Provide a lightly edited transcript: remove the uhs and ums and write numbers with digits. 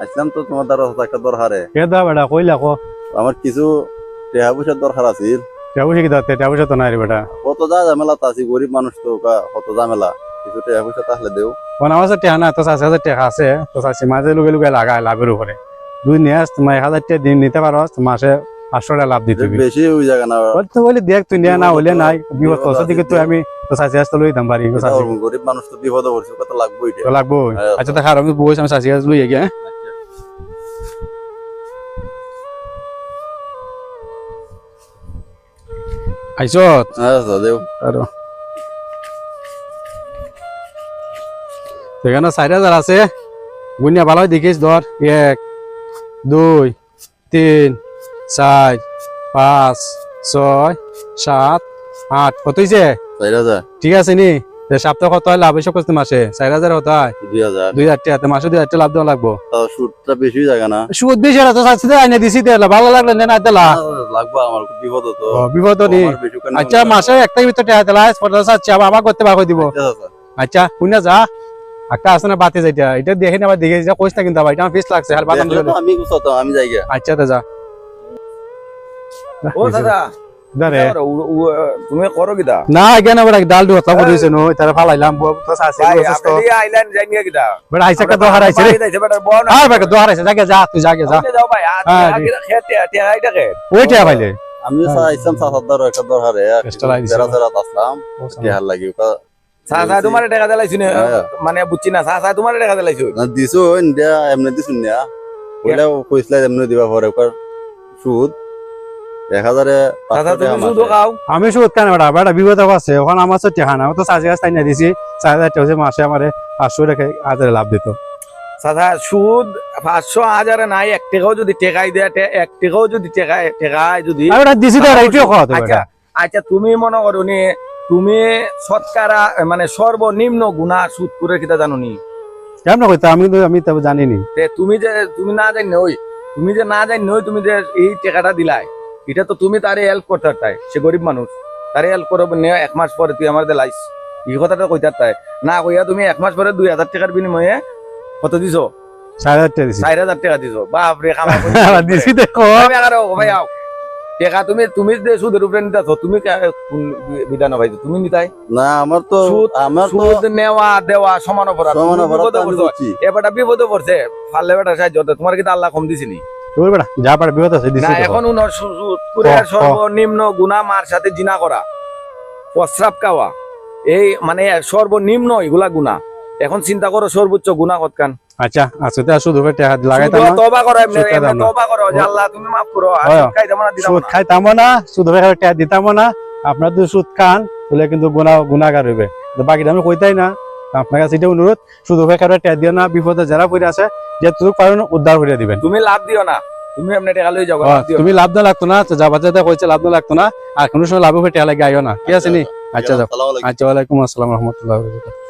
আসলাম তো তোমার দ্বারা একটা দরকারে কেদা বেটা কইলা কো আমার কিছু টাকা পয়সার দরকার আছে। টাকা পয়সা কি দাতে টাকা পয়সা তো নাই রে বেটা কত ঝামেলা তো আছে, গরিব মানুষ তো কত ঝামেলা, কিছু টাকা পয়সা তাহলে দেও। কোন আমার কাছে টাকা না তো 5000 টাকা আছে তো চাষি মাঝে লুগে লুগে লাগায় লাভের উপরে দুই নিয়াস তোমার 1000 টাকা দিন নিতে পারো মাসে 500 টাকা লাভ দিতে বেশি ওই জায়গা না তো বলি দেখ তুই নিয়া না হইলে নাই বিপদ তোর দিকে তুই আমি তো চাষি আসতে লই দাম বাড়ি গরিব মানুষ তো বিপদে পড়ছে, কত লাগবে তো লাগবো। আচ্ছা দেখা আমি বইস আমি চাষি আস লই গিয়া আইছত দেও। আর সেখানে 4000 আছে গুনিয়া ভালো দেখিস ধর 1 2 3 4 5 6 7 8 কত হইছে 4000 ঠিক আছে নি সপ্তাহ কত হয় লাভ এসব করতে মাসে 4000 হতো 2000 টাকা মাসে 2000 টাকা লাভ দেওয়া লাগবো। সুদটা বেশি জায়গা না সুদ বেশি হলে তো চাচ্ছি আইনা দিছি দিলা ভালো লাগলে না দিলা লাগবে আমার বিপদ তো বিপদ নি। আচ্ছা মাসে একটা ভিতর টাকা দিলা পড়া চাচ্ছি আমার করতে বাকি দিব। আচ্ছা শুনে যা একটা আছে না বাতি যাইটা এটা দেখে না দেখে যা কইছ না কিন্তু ভাই এটা ফিস লাগছে আর বাদাম দিলে আমি গুছাতো আমি যাই গিয়া। আচ্ছা তো যা ও দাদা দারে তুমি করো কিটা না কেন বড় ডাল দু কথা কইছে নো তারা ফালাইলাম বউ তো আছে আপনি আইল্যান্ড জানিয়া কিটা বড় আইসা কা দোহার আইছে রে বেটা বন আর বেটা দোহার আইছে জাগে যা তুই জাগে যা যাও ভাই আগে খেতে আইটাকে ওইটা ভাইলে আমি চাইছিলাম 7000 একটা দরকারে বেড়াতে আসলাম টিহার লাগি সাসা তোমার টাকা দিলাইছ না মানে বুঝছি না সাসা তোমার টাকা দিলাইছ না দিছো ইন্ডিয়া এমনি দিছুন না কইলা কইছলা এমনি দিবা পরে সুদ 1000 এ সাসা তুমি সুদ খাও আমি সুদ কেন বেটা বেটা বিপদ আছে ওখানে আমার তো টাকা না তো চাষি গাছ না দিছি 4000 টাকা মাসে আমারে 500 টাকা আদারে লাভ দিত। সাসা সুদ 500 1000 নাই 1 টাকাও যদি টাকাই দেয় 1 টাকাও যদি টাকায় যদি আমি দিছি তো এইটাও খাওয়া তো আচ্ছা আচ্ছা তুমি মনে করো নি তুমি শতকরা মানে সর্বনিম্ন গুনাহ সুদ করে কিটা জানো নি কেমন কইতা আমি তো জানি নি তুমি না জানি ওই তুমি যে না জানি ওই তুমি যে এই টাকাটা দিলাই এটা তো তুমি তারে হেল্প করতে চাই সে গরিব মানুষ তারে হেল্প করবে নে 1 মাস পরে তুই আমার দিলাইস এই কথাটা কইতে চাই না কইয়া তুমি 1 মাস পরে 2000 টাকার বিনিময়ে কত দিছো 4000 টাকা দিছি 4000 টাকা দিছো বাপ রে কামা দিছি দেখো আমি আরো ভাই আও টাকা তুমি যে সুদের উপরে নিতাছো তুমি কোন বিধান ভাই তুমি নিতাই না আমার তো সুদ নেওয়া দেওয়া সমান অপরাধ এবারটা বিপদে পড়ছে ফাললে বেটা সাহায্য তোমার কি আল্লাহ কম দিছিনি ওই বেটা যা পারে বিপদ আছে দিছি না এখন সুদ করে সর্বনিম্ন গুনাহ মার সাথে জিনা করা প্রস্রাব খাওয়া এই মানে সর্বনিম্ন এগুলা গুনাহ এখন চিন্তা করো সর্বোচ্চ গুনাহ কতখান। আচ্ছা আসতে শুধু টাকা লাগাইতাম না তওবা করো এমনি তওবা করো যে আল্লাহ তুমি maaf করো আর সুদ খাইতাম না দিতাম না সুদ খাইতাম না শুধু টাকা দিতাম না আপনারা যদি সুদ খান তাহলে কিন্তু গুনাহগার হইবে তো বাকিটা আমি কইতাই না আপনার কাছে এটা অনুরোধ শুধু টাকা দিও না বিপদে যারা পড়ে আছে যে তুমি পারেন উদ্ধার করে দিবেন তুমি লাভ দিও না তুমি এমনি টাকা লই যাও তুমি লাভ না লাগতো না তো যাবা যেটা কইছে লাভ না লাগতো না আর কোনো সময় লাভ হয়ে টাকা লাগে আইও না ঠিক আছে নি আচ্ছা যাও আচ্ছা ওয়ালাইকুম আসসালাম রাহমাতুল্লাহি ওয়া বারাকাতুহু।